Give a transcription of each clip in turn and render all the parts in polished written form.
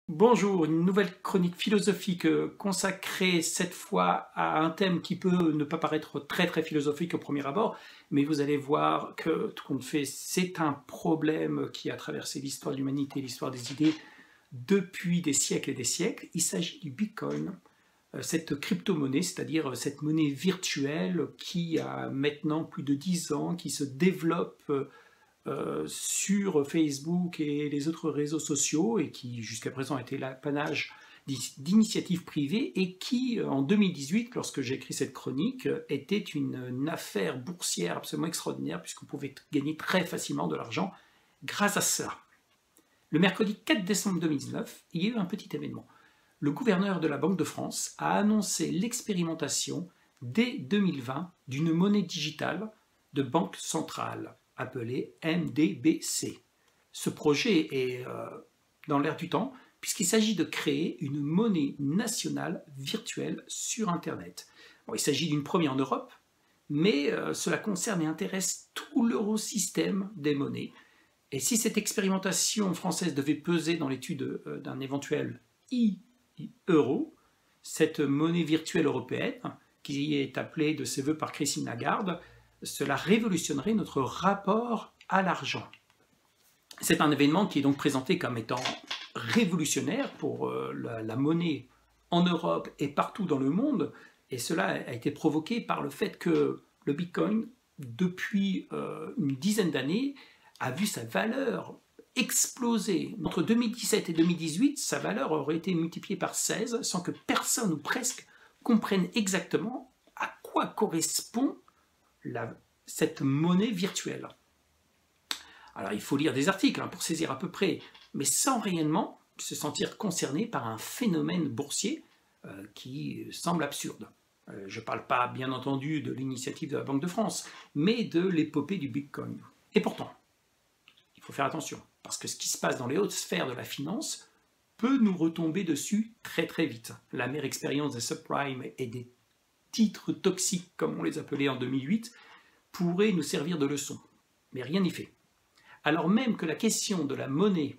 Bonjour, une nouvelle chronique philosophique consacrée cette fois à un thème qui peut ne pas paraître très philosophique au premier abord, mais vous allez voir que tout compte fait, c'est un problème qui a traversé l'histoire de l'humanité, l'histoire des idées depuis des siècles et des siècles. Il s'agit du Bitcoin, cette crypto-monnaie, c'est-à-dire cette monnaie virtuelle qui a maintenant plus de 10 ans, qui se développe sur Facebook et les autres réseaux sociaux et qui jusqu'à présent a été l'apanage d'initiatives privées et qui, en 2018, lorsque j'ai écrit cette chronique, était une affaire boursière absolument extraordinaire puisqu'on pouvait gagner très facilement de l'argent grâce à cela. Le mercredi 4 décembre 2019, il y a eu un petit événement. Le gouverneur de la Banque de France a annoncé l'expérimentation dès 2020 d'une monnaie digitale de banque centrale appelée MDBC. Ce projet est dans l'air du temps puisqu'il s'agit de créer une monnaie nationale virtuelle sur Internet. Bon, il s'agit d'une première en Europe, mais cela concerne et intéresse tout l'eurosystème des monnaies. Et si cette expérimentation française devait peser dans l'étude d'un éventuel euro, cette monnaie virtuelle européenne, qui est appelée de ses voeux par Christine Lagarde, cela révolutionnerait notre rapport à l'argent. C'est un événement qui est donc présenté comme étant révolutionnaire pour la monnaie en Europe et partout dans le monde, et cela a été provoqué par le fait que le Bitcoin, depuis une dizaine d'années, a vu sa valeur exploser. Entre 2017 et 2018, sa valeur aurait été multipliée par 16 sans que personne ou presque comprenne exactement à quoi correspond cette monnaie virtuelle. Alors il faut lire des articles pour saisir à peu près, mais sans réellement se sentir concerné par un phénomène boursier qui semble absurde. Je ne parle pas bien entendu de l'initiative de la Banque de France, mais de l'épopée du Bitcoin. Et pourtant, il faut faire attention, parce que ce qui se passe dans les hautes sphères de la finance peut nous retomber dessus très vite. La mère expérience des subprimes et des titres toxiques, comme on les appelait en 2008, pourrait nous servir de leçon. Mais rien n'y fait. Alors même que la question de la monnaie,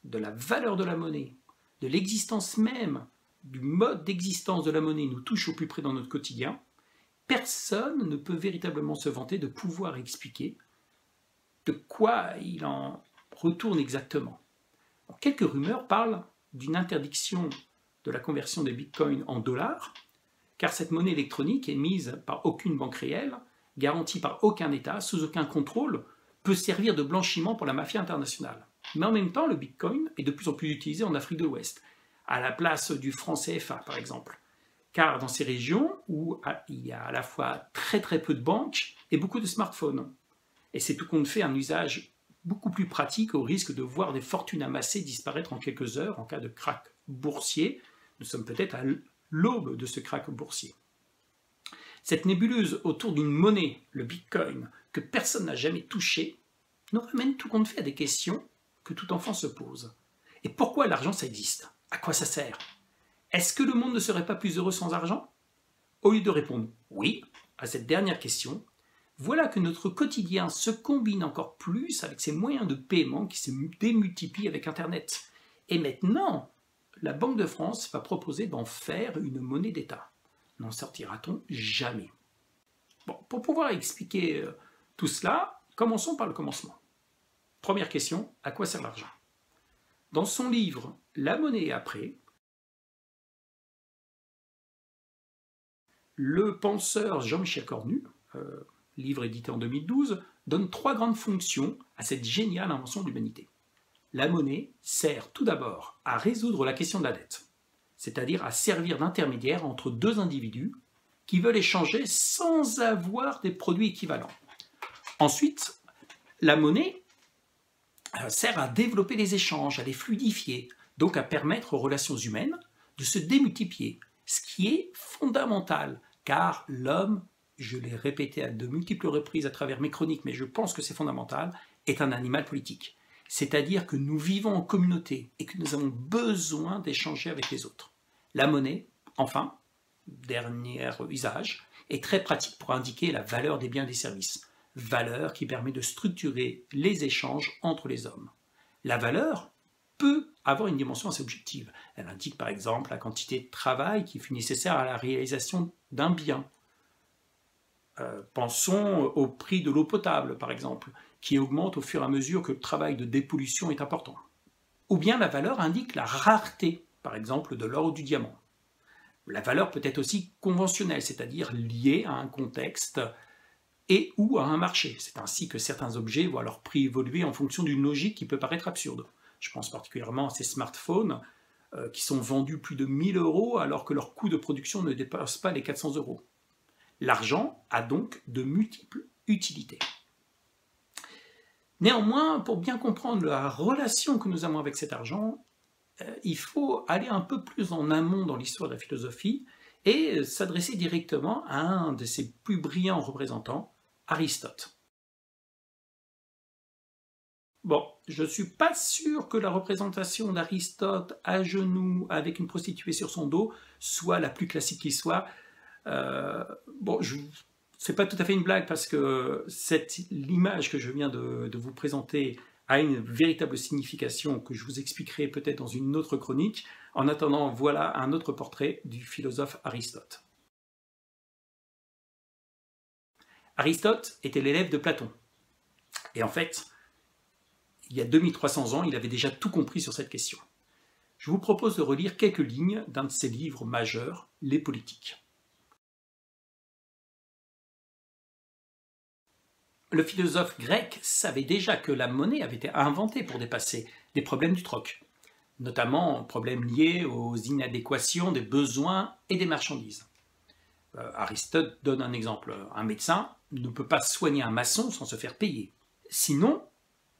de la valeur de la monnaie, de l'existence même, du mode d'existence de la monnaie nous touche au plus près dans notre quotidien, personne ne peut véritablement se vanter de pouvoir expliquer de quoi il en retourne exactement. Quelques rumeurs parlent d'une interdiction de la conversion des bitcoins en dollars, car cette monnaie électronique émise par aucune banque réelle, garantie par aucun État, sous aucun contrôle, peut servir de blanchiment pour la mafia internationale. Mais en même temps, le bitcoin est de plus en plus utilisé en Afrique de l'Ouest, à la place du franc CFA par exemple, car dans ces régions où il y a à la fois très peu de banques et beaucoup de smartphones. Et c'est tout compte fait un usage beaucoup plus pratique au risque de voir des fortunes amassées disparaître en quelques heures en cas de krach boursier. Nous sommes peut-être à l'aube de ce krach boursier. Cette nébuleuse autour d'une monnaie, le Bitcoin, que personne n'a jamais touchée, nous ramène tout compte fait à des questions que tout enfant se pose. Et pourquoi l'argent ça existe? À quoi ça sert? Est-ce que le monde ne serait pas plus heureux sans argent? Au lieu de répondre oui à cette dernière question, voilà que notre quotidien se combine encore plus avec ces moyens de paiement qui se démultiplient avec Internet. Et maintenant, la Banque de France va proposer d'en faire une monnaie d'État. N'en sortira-t-on jamais? Bon, pour pouvoir expliquer tout cela, commençons par le commencement. Première question, à quoi sert l'argent? Dans son livre « La monnaie et après », le penseur Jean-Michel Cornu, livre édité en 2012, donne 3 grandes fonctions à cette géniale invention de l'humanité. La monnaie sert tout d'abord à résoudre la question de la dette, c'est-à-dire à servir d'intermédiaire entre deux individus qui veulent échanger sans avoir des produits équivalents. Ensuite, la monnaie sert à développer les échanges, à les fluidifier, donc à permettre aux relations humaines de se démultiplier, ce qui est fondamental, car l'homme, je l'ai répété à de multiples reprises à travers mes chroniques, mais je pense que c'est fondamental, est un animal politique. C'est-à-dire que nous vivons en communauté et que nous avons besoin d'échanger avec les autres. La monnaie, enfin, dernier usage, est très pratique pour indiquer la valeur des biens et des services. Valeur qui permet de structurer les échanges entre les hommes. La valeur, peut avoir une dimension assez objective. Elle indique par exemple la quantité de travail qui fut nécessaire à la réalisation d'un bien. Pensons au prix de l'eau potable, par exemple, qui augmente au fur et à mesure que le travail de dépollution est important. Ou bien la valeur indique la rareté, par exemple de l'or ou du diamant. La valeur peut être aussi conventionnelle, c'est-à-dire liée à un contexte et ou à un marché. C'est ainsi que certains objets voient leur prix évoluer en fonction d'une logique qui peut paraître absurde. Je pense particulièrement à ces smartphones qui sont vendus plus de 1000 € alors que leur coût de production ne dépasse pas les 400 €. L'argent a donc de multiples utilités. Néanmoins, pour bien comprendre la relation que nous avons avec cet argent, il faut aller un peu plus en amont dans l'histoire de la philosophie et s'adresser directement à un de ses plus brillants représentants, Aristote. Bon, je ne suis pas sûr que la représentation d'Aristote à genoux avec une prostituée sur son dos soit la plus classique qui soit. C'est pas tout à fait une blague parce que l'image que je viens de vous présenter a une véritable signification que je vous expliquerai peut-être dans une autre chronique. En attendant, voilà un autre portrait du philosophe Aristote. Aristote était l'élève de Platon. Et en fait, il y a 2300 ans, il avait déjà tout compris sur cette question. Je vous propose de relire quelques lignes d'un de ses livres majeurs, Les Politiques. Le philosophe grec savait déjà que la monnaie avait été inventée pour dépasser les problèmes du troc, notamment problèmes liés aux inadéquations des besoins et des marchandises. Aristote donne un exemple. Un médecin ne peut pas soigner un maçon sans se faire payer. Sinon,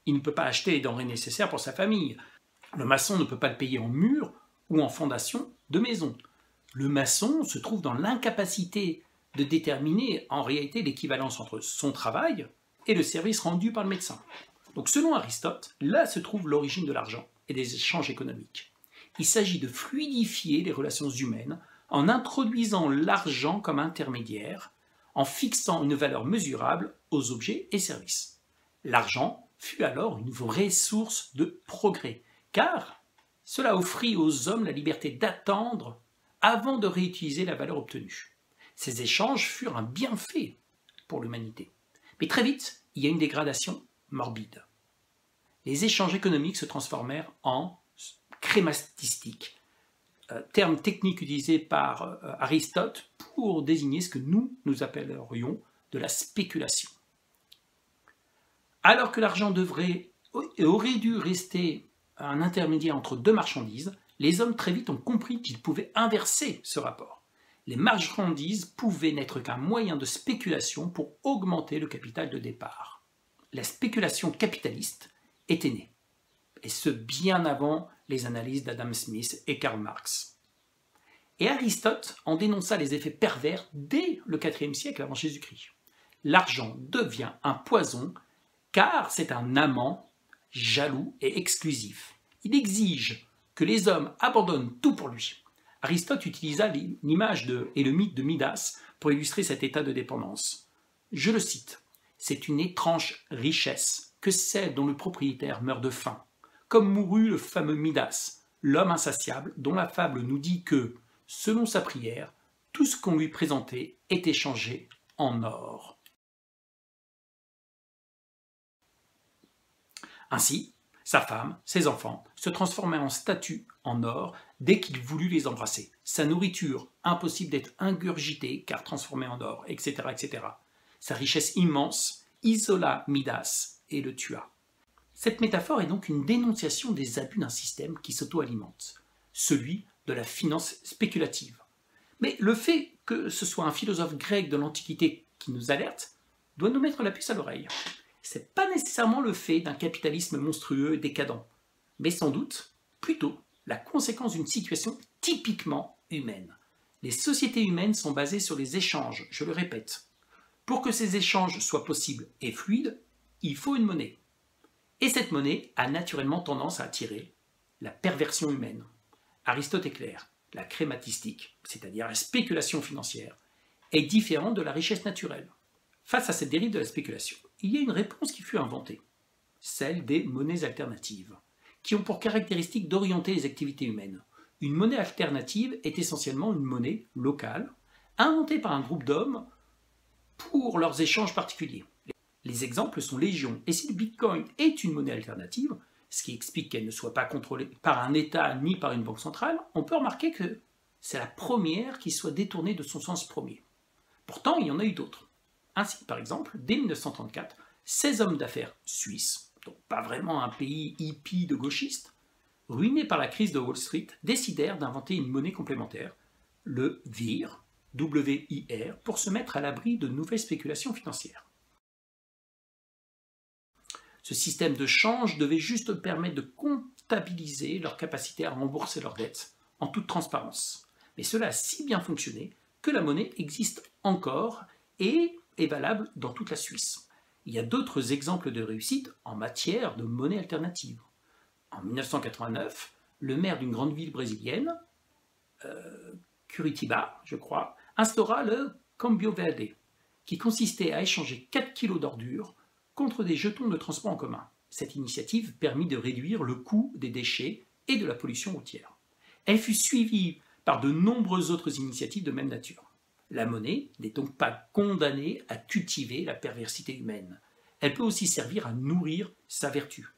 il ne peut pas acheter les denrées nécessaires pour sa famille. Le maçon ne peut pas le payer en mur ou en fondation de maison. Le maçon se trouve dans l'incapacité de déterminer en réalité l'équivalence entre son travail et le service rendu par le médecin. Donc selon Aristote, là se trouve l'origine de l'argent et des échanges économiques. Il s'agit de fluidifier les relations humaines en introduisant l'argent comme intermédiaire, en fixant une valeur mesurable aux objets et services. L'argent fut alors une vraie source de progrès, car cela offrit aux hommes la liberté d'attendre avant de réutiliser la valeur obtenue. Ces échanges furent un bienfait pour l'humanité. Mais très vite, il y a une dégradation morbide. Les échanges économiques se transformèrent en crématistique, terme technique utilisé par Aristote pour désigner ce que nous appellerions de la spéculation. Alors que l'argent devrait et aurait dû rester un intermédiaire entre deux marchandises, les hommes très vite ont compris qu'ils pouvaient inverser ce rapport. Les marchandises pouvaient n'être qu'un moyen de spéculation pour augmenter le capital de départ. La spéculation capitaliste était née, et ce bien avant les analyses d'Adam Smith et Karl Marx. Et Aristote en dénonça les effets pervers dès le IVe siècle avant Jésus-Christ. L'argent devient un poison car c'est un amant jaloux et exclusif. Il exige que les hommes abandonnent tout pour lui. Aristote utilisa l'image et le mythe de Midas pour illustrer cet état de dépendance. Je le cite, « C'est une étrange richesse que celle dont le propriétaire meurt de faim, comme mourut le fameux Midas, l'homme insatiable dont la fable nous dit que, selon sa prière, tout ce qu'on lui présentait est échangé en or. » Ainsi, sa femme, ses enfants se transformaient en statues en or dès qu'il voulut les embrasser. Sa nourriture, impossible d'être ingurgitée car transformée en or, etc., etc. Sa richesse immense isola Midas et le tua. Cette métaphore est donc une dénonciation des abus d'un système qui s'auto-alimente, celui de la finance spéculative. Mais le fait que ce soit un philosophe grec de l'Antiquité qui nous alerte doit nous mettre la puce à l'oreille. Ce n'est pas nécessairement le fait d'un capitalisme monstrueux et décadent, mais sans doute, plutôt, la conséquence d'une situation typiquement humaine. Les sociétés humaines sont basées sur les échanges, je le répète. Pour que ces échanges soient possibles et fluides, il faut une monnaie. Et cette monnaie a naturellement tendance à attirer la perversion humaine. Aristote est clair, la crématistique, c'est-à-dire la spéculation financière, est différente de la richesse naturelle. Face à cette dérive de la spéculation, il y a une réponse qui fut inventée, celle des monnaies alternatives, qui ont pour caractéristique d'orienter les activités humaines. Une monnaie alternative est essentiellement une monnaie locale, inventée par un groupe d'hommes pour leurs échanges particuliers. Les exemples sont légion, et si le Bitcoin est une monnaie alternative, ce qui explique qu'elle ne soit pas contrôlée par un État ni par une banque centrale, on peut remarquer que c'est la première qui soit détournée de son sens premier. Pourtant, il y en a eu d'autres. Ainsi, par exemple, dès 1934, 16 hommes d'affaires suisses, donc pas vraiment un pays hippie de gauchistes, ruinés par la crise de Wall Street, décidèrent d'inventer une monnaie complémentaire, le WIR, W-I-R, pour se mettre à l'abri de nouvelles spéculations financières. Ce système de change devait juste permettre de comptabiliser leur capacité à rembourser leurs dettes en toute transparence. Mais cela a si bien fonctionné que la monnaie existe encore et est valable dans toute la Suisse. Il y a d'autres exemples de réussite en matière de monnaie alternative. En 1989, le maire d'une grande ville brésilienne, Curitiba, je crois, instaura le Cambio Verde, qui consistait à échanger 4 kg d'ordures contre des jetons de transport en commun. Cette initiative permit de réduire le coût des déchets et de la pollution routière. Elle fut suivie par de nombreuses autres initiatives de même nature. La monnaie n'est donc pas condamnée à cultiver la perversité humaine. Elle peut aussi servir à nourrir sa vertu.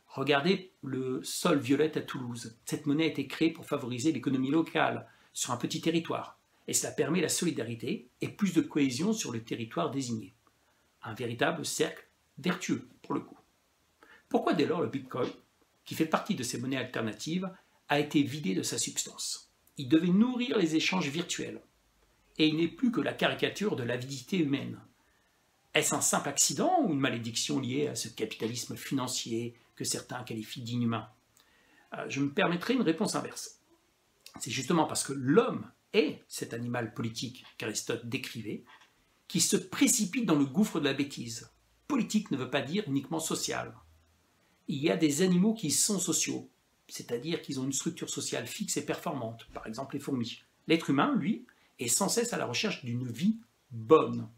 Regardez le sol violette à Toulouse. Cette monnaie a été créée pour favoriser l'économie locale sur un petit territoire. Et cela permet la solidarité et plus de cohésion sur le territoire désigné. Un véritable cercle vertueux, pour le coup. Pourquoi dès lors le Bitcoin, qui fait partie de ces monnaies alternatives, a été vidé de sa substance? Il devait nourrir les échanges virtuels. Et il n'est plus que la caricature de l'avidité humaine. Est-ce un simple accident ou une malédiction liée à ce capitalisme financier que certains qualifient d'inhumain? Je me permettrai une réponse inverse. C'est justement parce que l'homme est cet animal politique qu'Aristote décrivait, qui se précipite dans le gouffre de la bêtise. Politique ne veut pas dire uniquement social. Il y a des animaux qui sont sociaux, c'est-à-dire qu'ils ont une structure sociale fixe et performante, par exemple les fourmis. L'être humain, lui, est sans cesse à la recherche d'une vie bonne.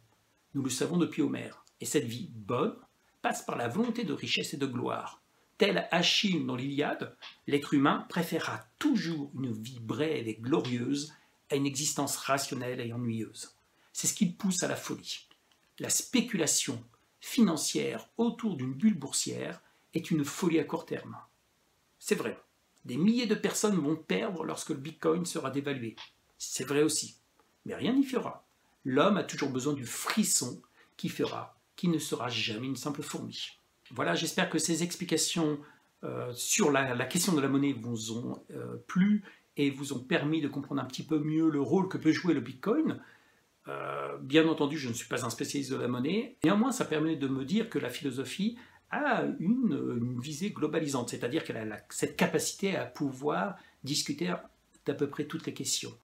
Nous le savons depuis Homère. Et cette vie bonne passe par la volonté de richesse et de gloire. Tel Achille dans l'Iliade, l'être humain préférera toujours une vie brève et glorieuse à une existence rationnelle et ennuyeuse. C'est ce qui le pousse à la folie. La spéculation financière autour d'une bulle boursière est une folie à court terme. C'est vrai, des milliers de personnes vont perdre lorsque le Bitcoin sera dévalué. C'est vrai aussi, mais rien n'y fera. L'homme a toujours besoin du frisson qui fera qu'il ne sera jamais une simple fourmi. Voilà, j'espère que ces explications sur la question de la monnaie vous ont plu et vous ont permis de comprendre un petit peu mieux le rôle que peut jouer le Bitcoin. Bien entendu, je ne suis pas un spécialiste de la monnaie. Néanmoins, ça permet de me dire que la philosophie a une visée globalisante, c'est-à-dire qu'elle a cette capacité à pouvoir discuter d'à peu près toutes les questions.